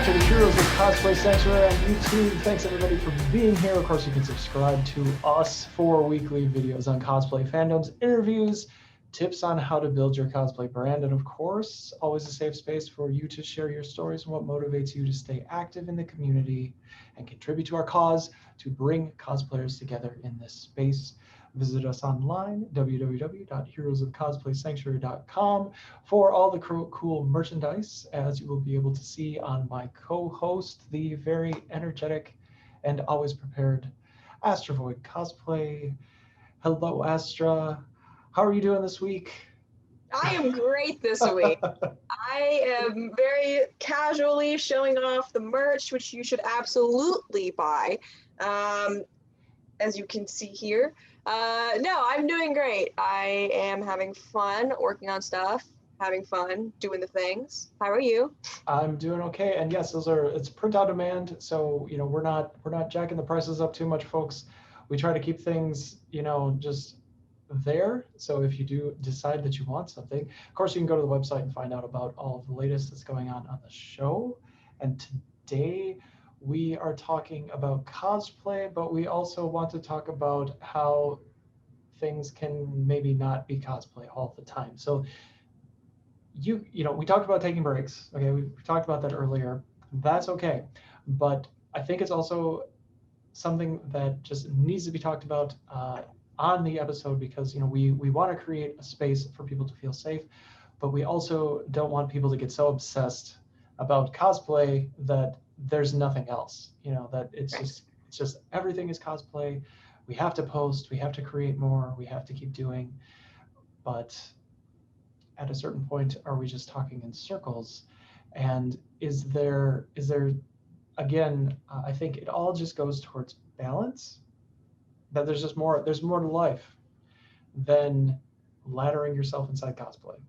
back to the Heroes of Cosplay Sanctuary on YouTube. Thanks everybody for being here. Of course, you can subscribe to us for weekly videos on cosplay fandoms, interviews, tips on how to build your cosplay brand, and of course, always a safe space for you to share your stories and what motivates you to stay active in the community and contribute to our cause to bring cosplayers together in this space. Visit us online, www.heroesofcosplaysanctuary.com, for all the cool merchandise, as you will be able to see on my co-host, the very energetic and always prepared Astrovoid Cosplay. Hello, Astra. How are you doing this week? I am great this week. I am very casually showing off the merch, which you should absolutely buy, as you can see here. No, I'm doing great. I am having fun working on stuff, having fun doing the things. How are you? I'm doing okay, and yes, it's print on demand, so we're not jacking the prices up too much, folks. We try to keep things just there. So if you do decide that you want something, of course, you can go to the website and find out about all of the latest that's going on the show. And today we are talking about cosplay, but we also want to talk about how things can maybe not be cosplay all the time. So we talked about taking breaks. Okay, we talked about that earlier. That's okay, but I think it's also something that just needs to be talked about on the episode, because we want to create a space for people to feel safe, but we also don't want people to get so obsessed about cosplay that there's nothing else. That it's Right. just everything is cosplay. We have to post, we have to create more, we have to keep doing, but at a certain point, are we just talking in circles? And is there again, I think it all just goes towards balance, that there's more to life than laddering yourself inside cosplay.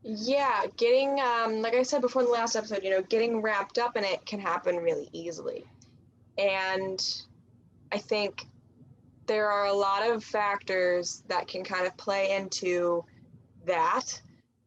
Yeah, getting, like I said before in the last episode, getting wrapped up in it can happen really easily. And I think there are a lot of factors that can kind of play into that.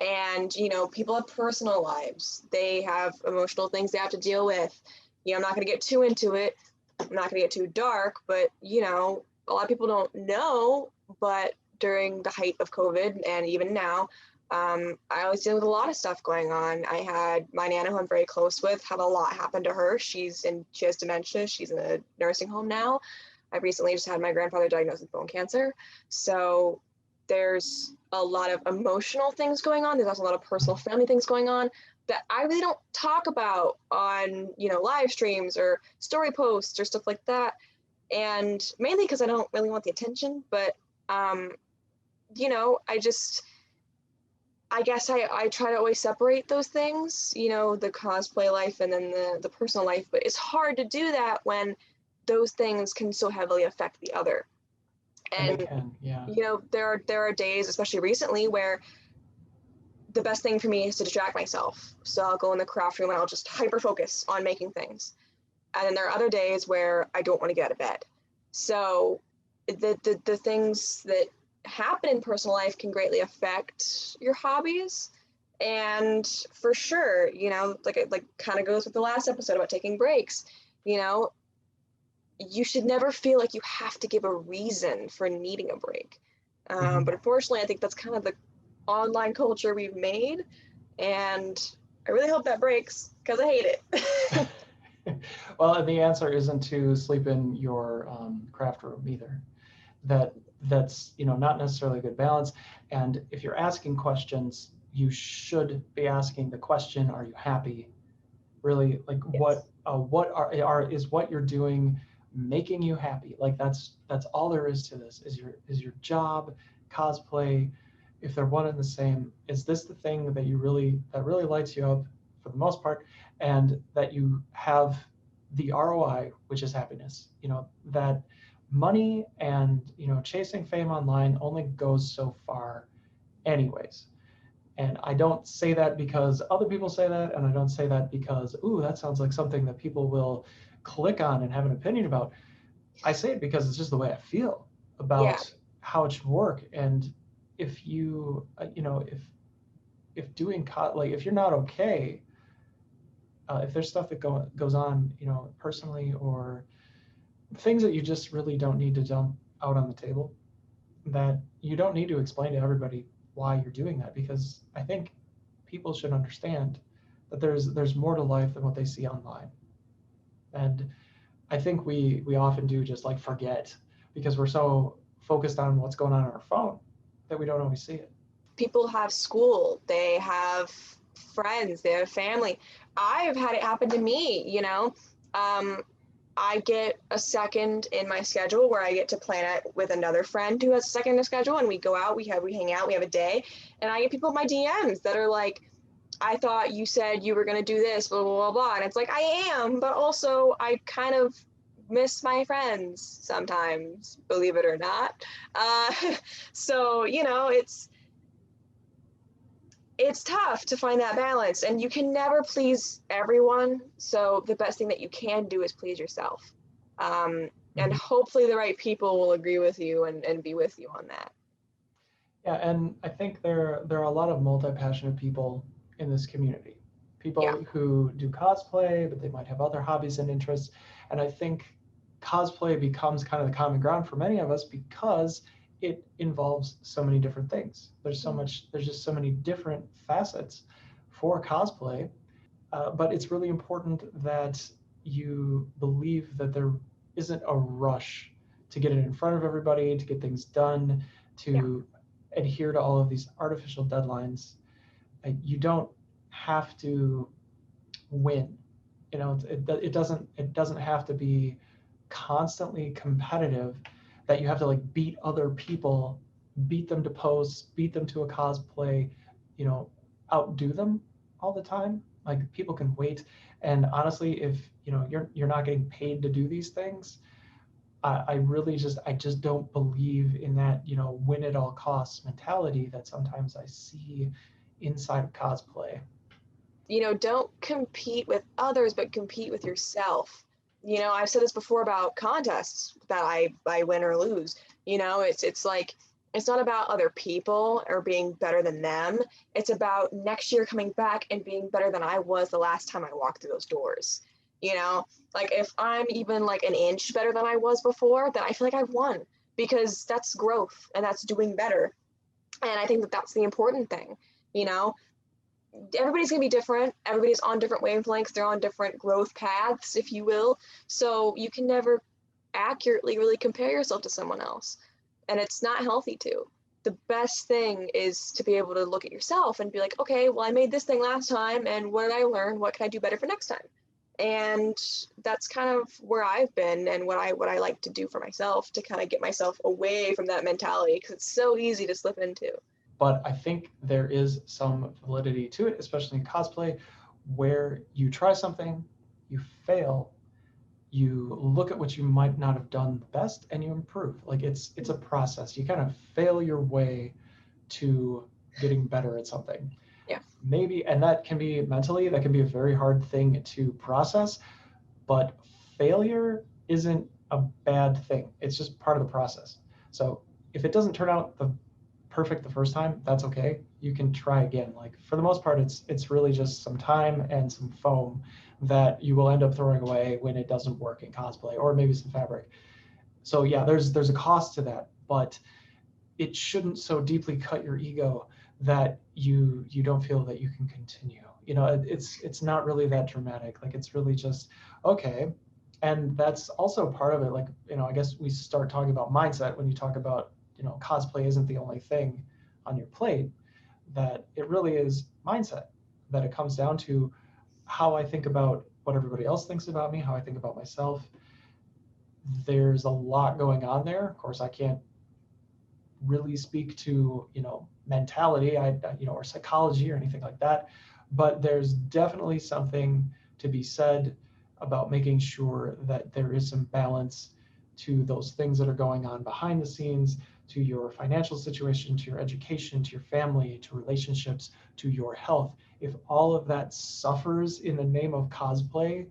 And people have personal lives, they have emotional things they have to deal with. I'm not going to get too into it, I'm not going to get too dark, but a lot of people don't know, but during the height of COVID and even now, I was dealing with a lot of stuff going on. I had my nana, who I'm very close with, have a lot happen to her. She has dementia, she's in a nursing home now. I recently just had my grandfather diagnosed with bone cancer. So there's a lot of emotional things going on. There's also a lot of personal family things going on that I really don't talk about on, live streams or story posts or stuff like that. And mainly because I don't really want the attention, but, I guess I try to always separate those things, the cosplay life and then the personal life, but it's hard to do that when those things can so heavily affect the other. And they And can, yeah. there are days, especially recently, where the best thing for me is to distract myself. So I'll go in the craft room and I'll just hyper focus on making things. And then there are other days where I don't want to get out of bed. So the things that happen in personal life can greatly affect your hobbies. And for sure, like it kind of goes with the last episode about taking breaks. You should never feel like you have to give a reason for needing a break. But unfortunately, I think that's kind of the online culture we've made, and I really hope that breaks because I hate it. Well, and the answer isn't to sleep in your craft room either. That's not necessarily a good balance. And if you're asking questions, you should be asking the question, are you happy? Really, like Yes. is what you're doing making you happy? Like that's all there is to this. Is your job, cosplay, if they're one and the same, is this the thing that really lights you up for the most part, and that you have the ROI, which is happiness. That money and chasing fame online only goes so far anyways. And I don't say that because other people say that, and I don't say that because, ooh, that sounds like something that people will click on and have an opinion about. I say it because it's just the way I feel Yeah. about how it should work. And if you, if doing like if you're not okay if there's stuff that goes on, personally, or things that you just really don't need to dump out on the table, that you don't need to explain to everybody why you're doing that, because I think people should understand that there's more to life than what they see online. And I think we often do just like forget, because we're so focused on what's going on our phone, that we don't always see it. People have school, they have friends, they have family. I've had it happen to me, I get a second in my schedule where I get to plan it with another friend who has a second in the schedule, and we go out, we hang out, we have a day, and I get people in my DMs that are like, I thought you said you were going to do this, blah, blah, blah, blah. And it's like, I am, but also I kind of miss my friends sometimes, believe it or not. So, it's tough to find that balance, and you can never please everyone. So the best thing that you can do is please yourself. And Mhm. hopefully the right people will agree with you and be with you on that. Yeah, and I think there are a lot of multi-passionate people in this community. Yeah. People who do cosplay, but they might have other hobbies and interests. And I think cosplay becomes kind of the common ground for many of us, because it involves so many different things. There's just so many different facets for cosplay. But it's really important that you believe that there isn't a rush to get it in front of everybody, to get things done, Yeah. to adhere to all of these artificial deadlines. You don't have to win. It doesn't have to be constantly competitive, that you have to like beat other people, beat them to posts, beat them to a cosplay, you know, outdo them all the time. Like, people can wait. And honestly, if you're not getting paid to do these things, I just don't believe in that, win at all costs mentality that sometimes I see inside of cosplay. Don't compete with others, but compete with yourself. I've said this before about contests that I win or lose. It's like, it's not about other people or being better than them. It's about next year coming back and being better than I was the last time I walked through those doors. Like, if I'm even like an inch better than I was before, then I feel like I've won, because that's growth and that's doing better. And I think that that's the important thing. You know, everybody's going to be different. Everybody's on different wavelengths. They're on different growth paths, if you will. So you can never accurately really compare yourself to someone else. And it's not healthy to. The best thing is to be able to look at yourself and be like, okay, well, I made this thing last time, and what did I learn? What can I do better for next time? And that's kind of where I've been, and what I like to do for myself, to kind of get myself away from that mentality, because it's so easy to slip into. But I think there is some validity to it, especially in cosplay, where you try something, you fail, you look at what you might not have done best, and you improve. Like, it's a process. You kind of fail your way to getting better at something. Yeah. Maybe, and that can be mentally, that can be a very hard thing to process, but failure isn't a bad thing. It's just part of the process. So if it doesn't turn out perfect the first time, that's okay. You can try again. Like, for the most part, it's really just some time and some foam that you will end up throwing away when it doesn't work in cosplay, or maybe some fabric. So yeah, there's a cost to that, but it shouldn't so deeply cut your ego that you don't feel that you can continue. It's not really that dramatic. Like, it's really just okay. And that's also part of it. Like, I guess we start talking about mindset when you talk about, cosplay isn't the only thing on your plate, that it really is mindset, that it comes down to how I think about what everybody else thinks about me, how I think about myself. There's a lot going on there. Of course, I can't really speak to, mentality, or psychology or anything like that, but there's definitely something to be said about making sure that there is some balance to those things that are going on behind the scenes, to your financial situation, to your education, to your family, to relationships, to your health. If all of that suffers in the name of cosplay,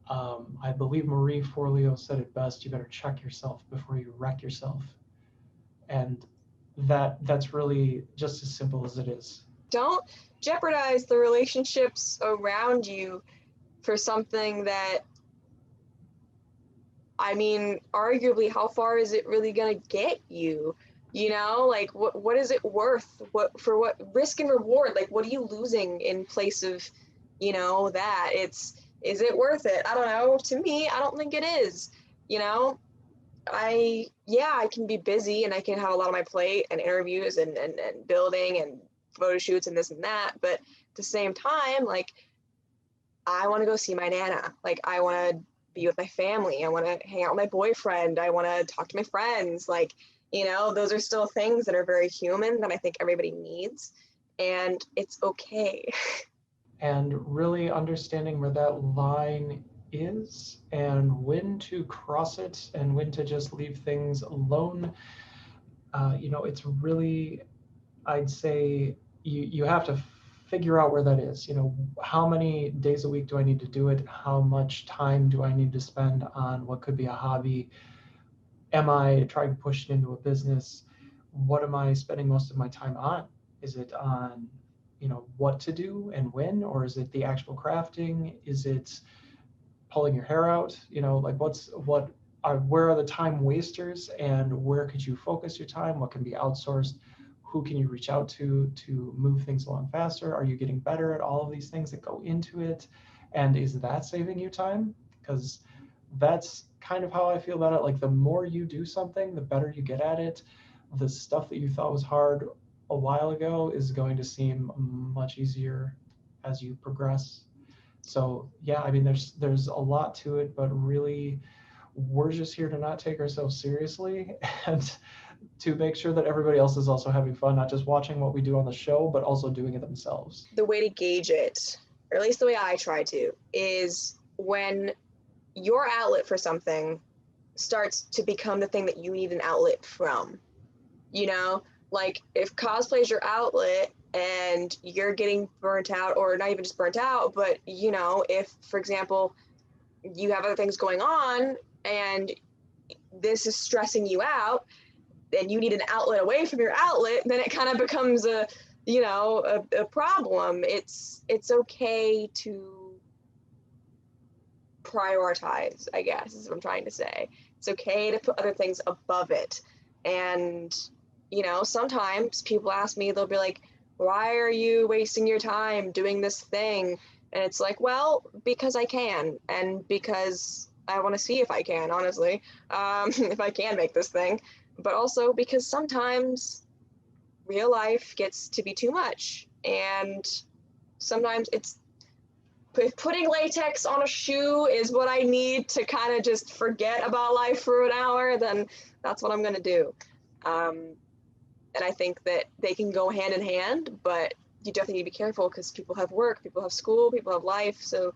I believe Marie Forleo said it best: you better check yourself before you wreck yourself. And that's really just as simple as it is. Don't jeopardize the relationships around you for something that, I mean, arguably, how far is it really gonna get you? You know, like what is it worth? What risk and reward? Like, what are you losing in place of, that? Is it worth it? I don't know. To me, I don't think it is. You know, I can be busy and I can have a lot on my plate and interviews and building and photo shoots and this and that, but at the same time, like, I want to go see my nana. Like, I want to be with my family. I want to hang out with my boyfriend. I want to talk to my friends. Like, those are still things that are very human that I think everybody needs. And it's okay. And really understanding where that line is and when to cross it and when to just leave things alone. It's really, I'd say you have to figure out where that is. How many days a week do I need to do it? How much time do I need to spend on what could be a hobby? Am I trying to push it into a business? What am I spending most of my time on? Is it on, what to do and when, or is it the actual crafting? Is it pulling your hair out? Like where are the time wasters and where could you focus your time? What can be outsourced? Who can you reach out to move things along faster? Are you getting better at all of these things that go into it? And is that saving you time? Because that's kind of how I feel about it. Like, the more you do something, the better you get at it. The stuff that you thought was hard a while ago is going to seem much easier as you progress. So yeah, I mean, there's a lot to it, but really, we're just here to not take ourselves seriously and to make sure that everybody else is also having fun, not just watching what we do on the show, but also doing it themselves. The way to gauge it, or at least the way I try to, is when your outlet for something starts to become the thing that you need an outlet from. Like, if cosplay is your outlet and you're getting burnt out, or not even just burnt out, but if, for example, you have other things going on and this is stressing you out and you need an outlet away from your outlet, then it kind of becomes a problem. It's okay to prioritize, I guess, is what I'm trying to say. It's okay to put other things above it. And sometimes people ask me, they'll be like, why are you wasting your time doing this thing? And it's like, well, because I can, and because I want to see if I can, honestly, if I can make this thing, but also because sometimes real life gets to be too much. And sometimes it's, if putting latex on a shoe is what I need to kind of just forget about life for an hour, then that's what I'm going to do. And I think that they can go hand in hand, but you definitely need to be careful because people have work, people have school, people have life. So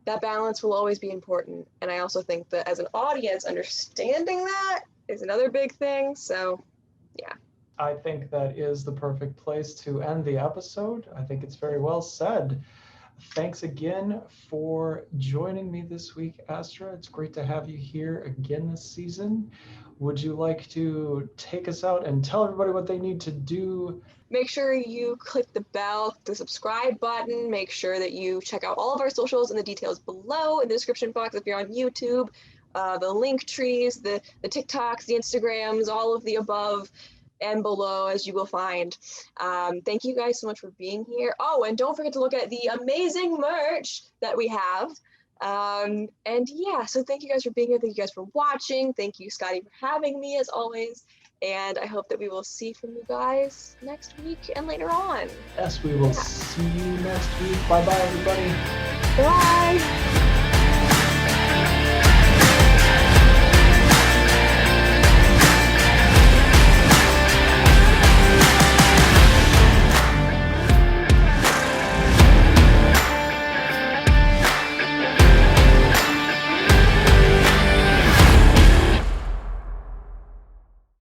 that balance will always be important. And I also think that as an audience, understanding that is another big thing. So, yeah. I think that is the perfect place to end the episode. I think it's very well said. Thanks again for joining me this week, Astra. It's great to have you here again this season. Would you like to take us out and tell everybody what they need to do? Make sure you click the bell, the subscribe button. Make sure that you check out all of our socials in the details below in the description box if you're on YouTube. The link trees, the TikToks, the Instagrams, all of the above and below, as you will find. Thank you guys so much for being here. Oh, and don't forget to look at the amazing merch that we have. And yeah, so thank you guys for being here. Thank you guys for watching. Thank you, Scotty, for having me as always. And I hope that we will see from you guys next week and later on. Yes, we will see you next week. Bye-bye, everybody. Bye.